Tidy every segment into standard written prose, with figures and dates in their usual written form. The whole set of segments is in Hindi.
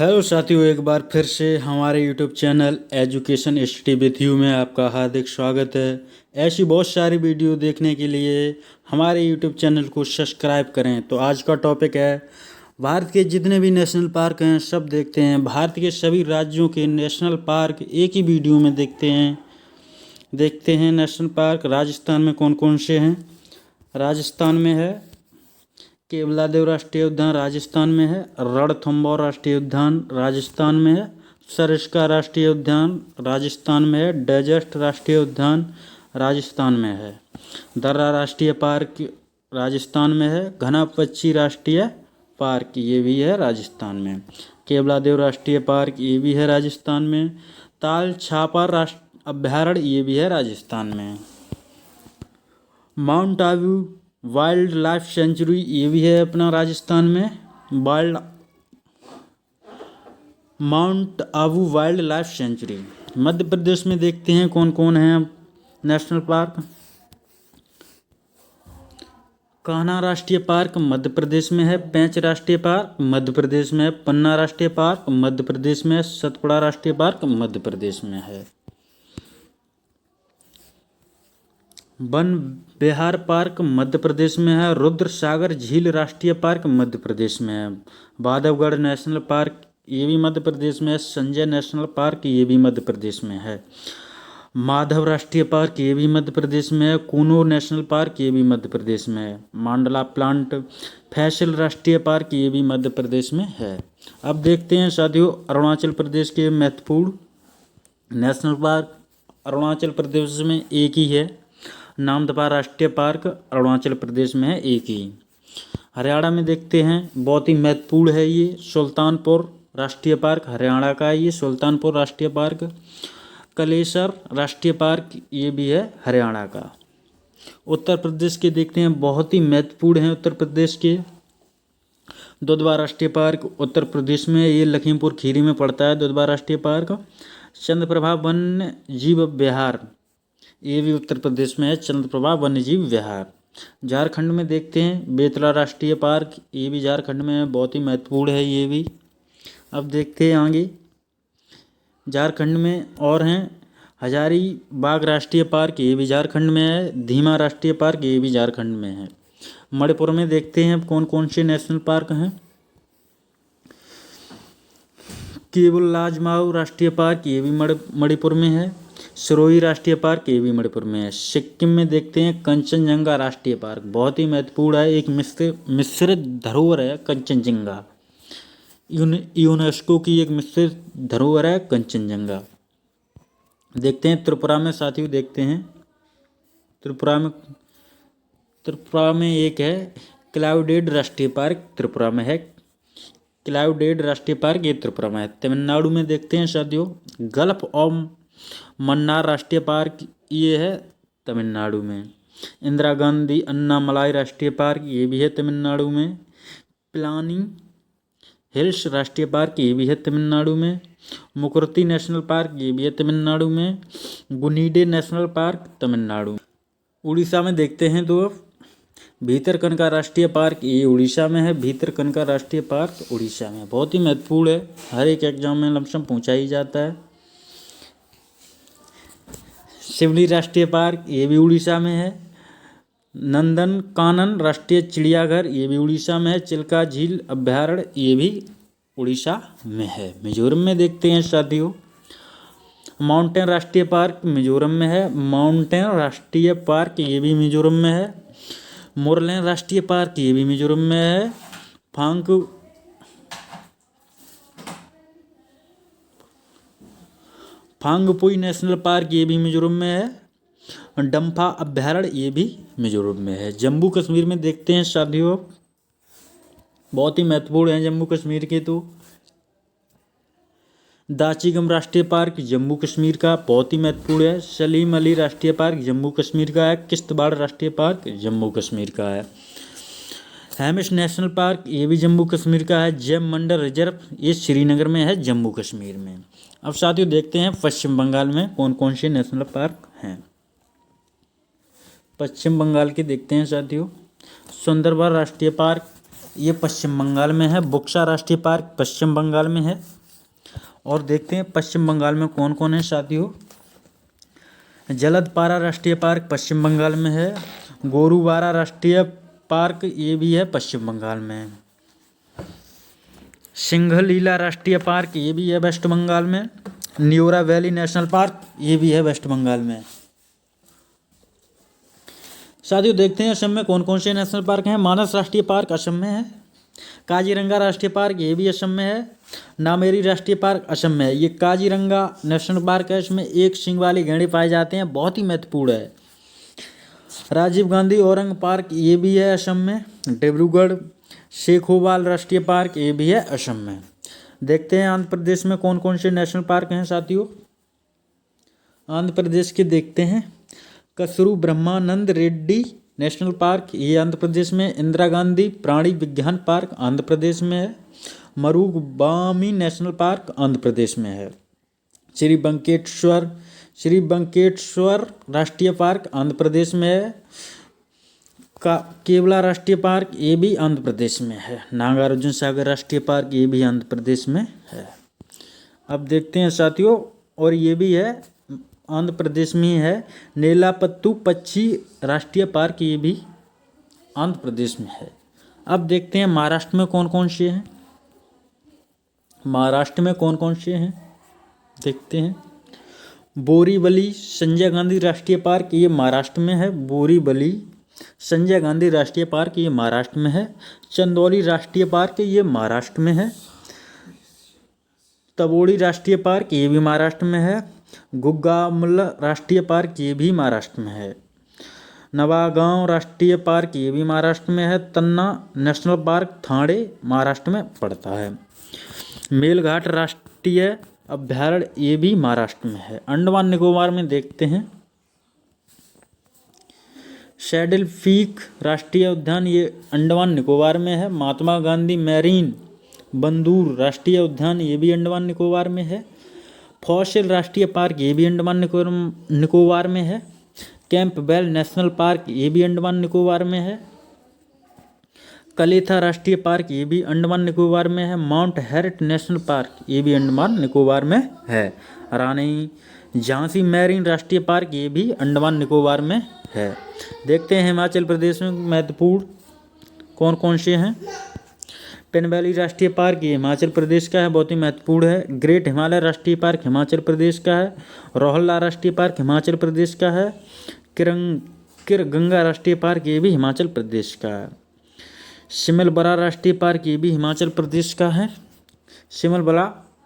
हेलो साथियों, एक बार फिर से हमारे YouTube channel education study with you में आपका हार्दिक स्वागत है। ऐसी बहुत सारी वीडियो देखने के लिए हमारे यूट्यूब चैनल को सब्सक्राइब करें। तो आज का टॉपिक है भारत के जितने भी नेशनल पार्क हैं सब देखते हैं। भारत के सभी राज्यों के नेशनल पार्क एक ही वीडियो में देखते हैं। नेशनल पार्क राजस्थान में कौन कौन से हैं। राजस्थान में है केवलादेव राष्ट्रीय उद्यान, राजस्थान में है रणथंभौर राष्ट्रीय उद्यान, राजस्थान में है सरिस्का राष्ट्रीय उद्यान, राजस्थान में है डेजर्ट राष्ट्रीय उद्यान, राजस्थान में है दर्रा राष्ट्रीय पार्क, राजस्थान में है घना पक्षी राष्ट्रीय पार्क, ये भी है राजस्थान में। केवलादेव राष्ट्रीय पार्क ये भी है राजस्थान में। ताल छापर राष्ट्रीय अभ्यारण्य ये भी है राजस्थान में। Mount Abu wild life sanctuary ये भी है अपना राजस्थान में। Mount Abu wild life sanctuary. Madhya Pradesh में देखते हैं कौन कौन है नेशनल पार्क। कान्हा राष्ट्रीय पार्क मध्य प्रदेश में है। पेंच राष्ट्रीय पार्क मध्य प्रदेश में है। पन्ना राष्ट्रीय पार्क मध्य प्रदेश में है। सतपुड़ा राष्ट्रीय पार्क मध्य प्रदेश में है। वन विहार पार्क मध्य प्रदेश में है। रुद्र सागर झील राष्ट्रीय पार्क मध्य प्रदेश में है। बांधवगढ़ नेशनल पार्क ये भी मध्य प्रदेश में है। संजय नेशनल पार्क ये भी मध्य प्रदेश में है। माधव राष्ट्रीय पार्क ये भी मध्य प्रदेश में है। कूनो नेशनल पार्क ये भी मध्य प्रदेश में है। मांडला प्लांट फैसल राष्ट्रीय पार्क ये भी मध्य प्रदेश में है। अब देखते हैं साथियों अरुणाचल प्रदेश के महत्वपूर्ण नेशनल पार्क। अरुणाचल प्रदेश में एक ही है, नामदफा राष्ट्रीय पार्क अरुणाचल प्रदेश में है एक ही। हरियाणा में देखते हैं बहुत ही महत्वपूर्ण है ये सुल्तानपुर राष्ट्रीय पार्क, हरियाणा का है ये सुल्तानपुर राष्ट्रीय पार्क। कलेसर राष्ट्रीय पार्क ये भी है हरियाणा का। उत्तर प्रदेश के देखते हैं बहुत ही महत्वपूर्ण है उत्तर प्रदेश के। दुधवा राष्ट्रीय पार्क उत्तर प्रदेश में ये लखीमपुर खीरी में पड़ता है दुधवा राष्ट्रीय पार्क। चंद्रप्रभा वन्य जीव विहार ये भी उत्तर प्रदेश में है, चंद्रप्रभा वन्यजीव विहार। झारखंड में देखते हैं बेतला राष्ट्रीय पार्क ये भी झारखंड में है, बहुत ही महत्वपूर्ण है ये भी। अब देखते हैं आगे झारखंड में और हैं हजारीबाग राष्ट्रीय पार्क ये भी झारखंड में है। धीमा राष्ट्रीय पार्क ये भी झारखंड में है। मणिपुर में देखते हैं कौन कौन से नेशनल पार्क हैं। केवल लाजमाऊ राष्ट्रीय पार्क ये भी मणिपुर में है। सिरोही राष्ट्रीय पार्क ये भी मणिपुर में है। सिक्किम में देखते हैं कंचनजंगा राष्ट्रीय पार्क, बहुत ही महत्वपूर्ण है, एक मिश्रित धरोहर है कंचनजंगा, यूनेस्को की एक मिश्रित धरोहर है कंचनजंगा। देखते हैं त्रिपुरा में साथियों, देखते हैं त्रिपुरा में एक है क्लाउडेड राष्ट्रीय पार्क, त्रिपुरा में है क्लाउडेड राष्ट्रीय पार्क, ये त्रिपुरा में है। तमिलनाडु में देखते हैं साथियों गल्फ ऑफ मन्नार राष्ट्रीय पार्क ये है तमिलनाडु में। इंदिरा गांधी अन्नामलाई राष्ट्रीय पार्क ये भी है तमिलनाडु में। पिलानी हिल्स राष्ट्रीय पार्क ये भी है तमिलनाडु में। मुकुर्ती नेशनल पार्क ये भी है तमिलनाडु में। गुनीडे नेशनल पार्क तमिलनाडु। उड़ीसा में देखते हैं तो भीतरकनिका राष्ट्रीय पार्क ये उड़ीसा में है। भीतरकनिका राष्ट्रीय पार्क उड़ीसा में, बहुत ही महत्वपूर्ण है, हर एक एग्जाम में लमसम पूछा ही जाता है। सिवनी राष्ट्रीय पार्क ये भी उड़ीसा में है। नंदन कानन राष्ट्रीय चिड़ियाघर ये भी उड़ीसा में है। चिल्का झील अभ्यारण्य ये भी उड़ीसा में है। मिजोरम में देखते हैं साथियों माउंटेन राष्ट्रीय पार्क मिजोरम में है। माउंटेन राष्ट्रीय पार्क ये भी मिजोरम में है। मोरलेन राष्ट्रीय पार्क ये भी मिजोरम में है। फांगपुई नेशनल पार्क ये भी मिजोरम में है। डम्फा अभ्यारण्य ये भी मिजोरम में है। जम्मू कश्मीर में देखते हैं साथियों बहुत ही महत्वपूर्ण है जम्मू कश्मीर के तो दाचीगम राष्ट्रीय पार्क जम्मू कश्मीर का, बहुत ही महत्वपूर्ण है। सलीम अली राष्ट्रीय पार्क जम्मू कश्मीर का है। किश्तवाड़ राष्ट्रीय पार्क जम्मू कश्मीर का है। हेमिश नेशनल पार्क ये भी जम्मू कश्मीर का है। जैम मंडल रिजर्व ये श्रीनगर में है जम्मू कश्मीर में। अब साथियों देखते हैं पश्चिम बंगाल में कौन कौन से नेशनल पार्क हैं। पश्चिम बंगाल के देखते हैं साथियों सुंदरबन राष्ट्रीय पार्क ये पश्चिम बंगाल में है। बुक्सा राष्ट्रीय पार्क पश्चिम बंगाल में है। और देखते हैं पश्चिम बंगाल में कौन कौन है साथियों। जलदपारा राष्ट्रीय पार्क पश्चिम बंगाल में है। गोरुवारा राष्ट्रीय पार्क ये भी है पश्चिम बंगाल में। सिंघलीला राष्ट्रीय पार्क ये भी है वेस्ट बंगाल में। न्योरा वैली नेशनल पार्क ये भी है वेस्ट बंगाल में। साथियों देखते हैं असम में कौन कौन से नेशनल पार्क हैं। मानस राष्ट्रीय पार्क असम में है। काजीरंगा राष्ट्रीय पार्क ये भी असम में है। नामेरी राष्ट्रीय पार्क असम में है। ये काजीरंगा नेशनल पार्क है, इसमें एक सींग वाले गैंडे पाए जाते हैं, बहुत ही महत्वपूर्ण है। राजीव गांधी औरंग पार्क ये भी है असम में। डिब्रूगढ़ शेखोवाल राष्ट्रीय पार्क ये भी है असम में। देखते हैं आंध्र प्रदेश में कौन कौन से नेशनल पार्क हैं साथियों। आंध्र प्रदेश के देखते हैं। कसरू ब्रह्मानंद रेड्डी नेशनल पार्क ये आंध्र प्रदेश में। इंदिरा गांधी प्राणी विज्ञान पार्क आंध्र प्रदेश में है। मरुगबामी नेशनल पार्क आंध्र प्रदेश में है। श्री बंकेश्वर राष्ट्रीय पार्क आंध्र प्रदेश में है। केवला राष्ट्रीय पार्क ये भी आंध्र प्रदेश में है। नागार्जुन सागर राष्ट्रीय पार्क ये भी आंध्र प्रदेश में है। अब देखते हैं साथियों, और ये भी है आंध्र प्रदेश में ही है। नेलापत्तू पक्षी राष्ट्रीय पार्क ये भी आंध्र प्रदेश में है। अब देखते हैं महाराष्ट्र में कौन कौन से हैं। महाराष्ट्र में कौन कौन से हैं देखते हैं। बोरीवली संजय गांधी राष्ट्रीय पार्क ये महाराष्ट्र में है। बोरीवली संजय गांधी राष्ट्रीय पार्क ये महाराष्ट्र में है। चंदौली राष्ट्रीय पार्क ये महाराष्ट्र में है। तबोड़ी राष्ट्रीय पार्क ये भी महाराष्ट्र में है। गुग्गामुल्ला राष्ट्रीय पार्क ये भी महाराष्ट्र में है। नवागांव राष्ट्रीय पार्क ये भी महाराष्ट्र में है। तन्ना नेशनल पार्क ठाणे महाराष्ट्र में पड़ता है। मेलघाट राष्ट्रीय अभ्यारण्य ये भी महाराष्ट्र में है। अंडमान निकोबार में देखते हैं। सैडल पीक राष्ट्रीय उद्यान ये अंडमान निकोबार में है। महात्मा गांधी मैरीन बंदूर राष्ट्रीय उद्यान ये भी अंडमान निकोबार में है। फॉसिल राष्ट्रीय पार्क ये भी अंडमान निकोबार में है। कैंपबेल नेशनल पार्क ये भी अंडमान निकोबार में है। कलेथा राष्ट्रीय पार्क ये भी अंडमान निकोबार में है। माउंट हैरिट नेशनल पार्क ये भी अंडमान निकोबार में है। रानी झांसी मैरीन राष्ट्रीय पार्क ये भी अंडमान निकोबार में है। देखते हैं हिमाचल प्रदेश में महत्वपूर्ण कौन कौन से हैं। पेनवैली राष्ट्रीय पार्क ये हिमाचल प्रदेश का है, बहुत ही महत्वपूर्ण है। ग्रेट हिमालय राष्ट्रीय पार्क हिमाचल प्रदेश का है। रोहल्ला राष्ट्रीय पार्क हिमाचल प्रदेश का है। किरगंगा राष्ट्रीय पार्क ये भी हिमाचल प्रदेश का है। सिमलबरा राष्ट्रीय पार्क ये भी हिमाचल प्रदेश का है।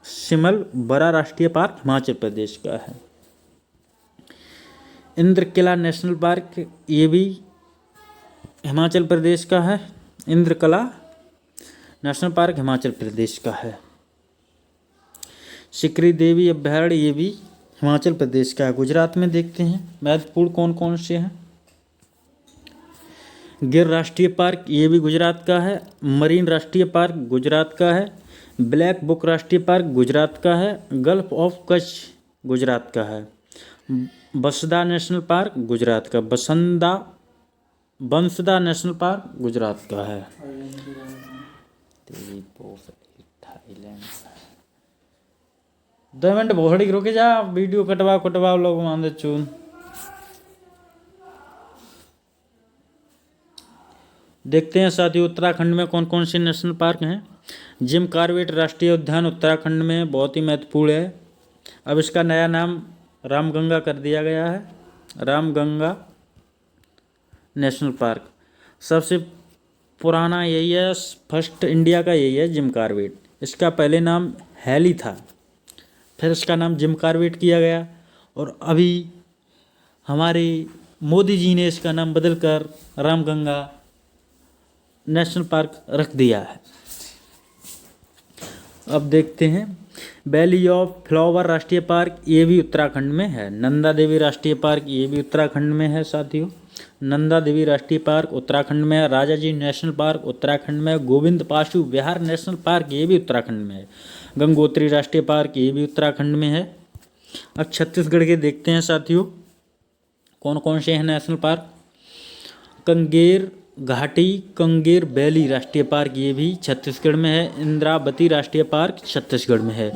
सिमलबरा राष्ट्रीय पार्क हिमाचल प्रदेश का है। इंद्रकिला नेशनल पार्क ये भी हिमाचल प्रदेश का है। इंद्रकिला नेशनल पार्क हिमाचल प्रदेश का है। सिकरी देवी अभ्यारण्य ये भी हिमाचल प्रदेश का है। गुजरात में देखते हैं महत्वपूर्ण कौन कौन से हैं। गिर राष्ट्रीय पार्क ये भी गुजरात का है। मरीन राष्ट्रीय पार्क गुजरात का है। ब्लैक बुक राष्ट्रीय पार्क गुजरात का है। गल्फ ऑफ कच्छ गुजरात का है। बसदा नेशनल पार्क गुजरात का। बंसदा नेशनल पार्क गुजरात का है। थाईलैंड 2 मिनट बहुत रुके जा, वीडियो कटवा लोग मान चून। देखते हैं साथियों उत्तराखंड में कौन कौन से नेशनल पार्क हैं। जिम कॉर्बेट राष्ट्रीय उद्यान उत्तराखंड में बहुत ही महत्वपूर्ण है। अब इसका नया नाम रामगंगा कर दिया गया है। रामगंगा नेशनल पार्क सबसे पुराना यही है, फर्स्ट इंडिया का यही है जिम कॉर्बेट। इसका पहले नाम हैली था, फिर इसका नाम जिम कॉर्बेट किया गया, और अभी हमारे मोदी जी ने इसका नाम बदलकर रामगंगा नेशनल पार्क रख दिया है। अब देखते हैं वैली ऑफ फ्लावर राष्ट्रीय पार्क ये भी उत्तराखंड में है। नंदा देवी राष्ट्रीय पार्क ये भी उत्तराखंड में है साथियों। नंदा देवी राष्ट्रीय पार्क उत्तराखंड में है। राजा जी नेशनल पार्क उत्तराखंड में है। गोविंद पाशु विहार नेशनल पार्क ये भी उत्तराखंड में है। गंगोत्री राष्ट्रीय पार्क ये भी उत्तराखंड में है। अब छत्तीसगढ़ के देखते हैं साथियों कौन कौन से हैं नेशनल पार्क। कंगेर घाटी कंगेर वैली राष्ट्रीय पार्क ये भी छत्तीसगढ़ में है। इंद्रावती राष्ट्रीय पार्क छत्तीसगढ़ में है।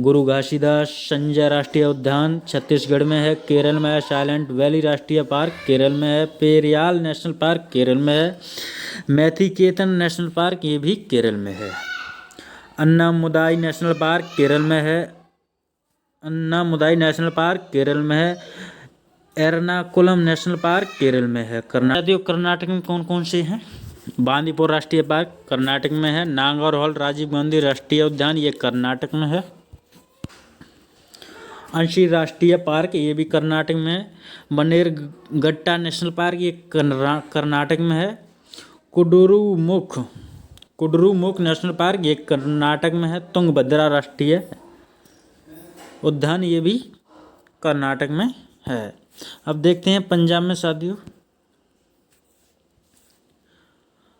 गुरु घासीदास संजय राष्ट्रीय उद्यान छत्तीसगढ़ में है। केरल में है। साइलेंट वैली राष्ट्रीय पार्क केरल में है। पेरियाल नेशनल पार्क केरल में है। मैथीकेतन नेशनल पार्क ये भी केरल में है। अन्नामुदाई नेशनल पार्क केरल में है। अन्नामुदाई नेशनल पार्क केरल में है। एर्नाकुलम नेशनल पार्क केरल में है। कर्नाटक में कौन कौन से हैं? बांदीपुर राष्ट्रीय पार्क कर्नाटक में है। नागरहोल राजीव गांधी राष्ट्रीय उद्यान ये कर्नाटक में है। अंशी राष्ट्रीय पार्क ये भी कर्नाटक में है। बनेरघट्टा नेशनल पार्क ये कर्नाटक में है। कुडुरुमुख नेशनल पार्क ये कर्नाटक में है। तुंगभद्रा राष्ट्रीय उद्यान ये भी कर्नाटक में है। अब देखते हैं पंजाब में साथियों।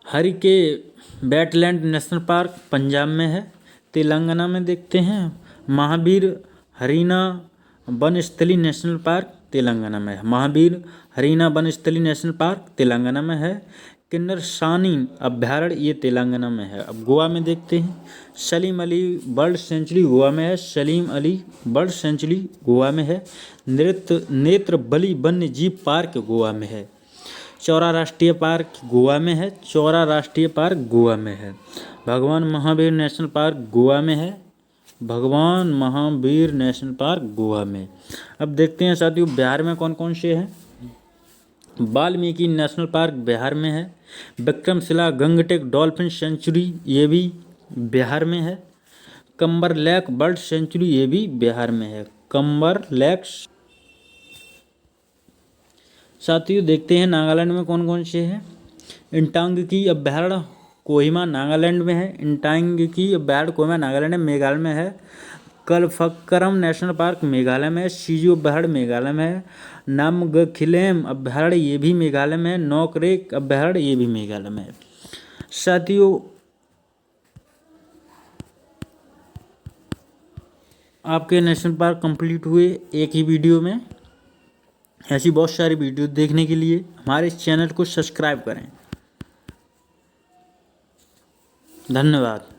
Harike wetland national park Punjab में है। तेलंगाना में देखते हैं महावीर हरीना वनस्थली नेशनल पार्क तेलंगाना में है। महावीर हरीना वनस्थली नेशनल पार्क तेलंगाना में है। किन्नरसानी अभ्यारण्य ये तेलंगाना में है। अब गोवा में देखते हैं सलीम अली बर्ड सेंचुरी गोवा में है। सलीम अली बर्ड सेंचुरी गोवा में है। नेत्रबली वन्य जीव पार्क गोवा में है। चौरा राष्ट्रीय पार्क गोवा में है। चौरा राष्ट्रीय पार्क गोवा में है। भगवान महावीर नेशनल पार्क गोवा में है। भगवान महावीर नेशनल पार्क गोवा में। अब देखते हैं साथियों बिहार में कौन कौन से हैं। वाल्मीकि नेशनल पार्क बिहार में है। विक्रमशिला गंगटेक डॉल्फिन सेंचुरी ये भी बिहार में है। कंबर लेक बर्ड सेंचुरी ये भी बिहार में है। कंबर लेक। साथियों देखते हैं नागालैंड में कौन कौन से हैं। इंटांगी अभ्यारण्य कोहिमा नागालैंड में है। इंटांगी अभ्यारण्य कोहिमा नागालैंड में। मेघालय में है। कलफक्करम नेशनल पार्क मेघालय में है। सिजु अभ्यारण्य मेघालय में है। नामगखिलेम अभ्यारण्य ये भी मेघालय में है। नोकरेक अभ्यारण्य ये भी मेघालय में है। साथियों आपके नेशनल पार्क कंप्लीट हुए एक ही वीडियो में। ऐसी बहुत सारी वीडियो देखने के लिए हमारे इस चैनल को सब्सक्राइब करें। धन्यवाद।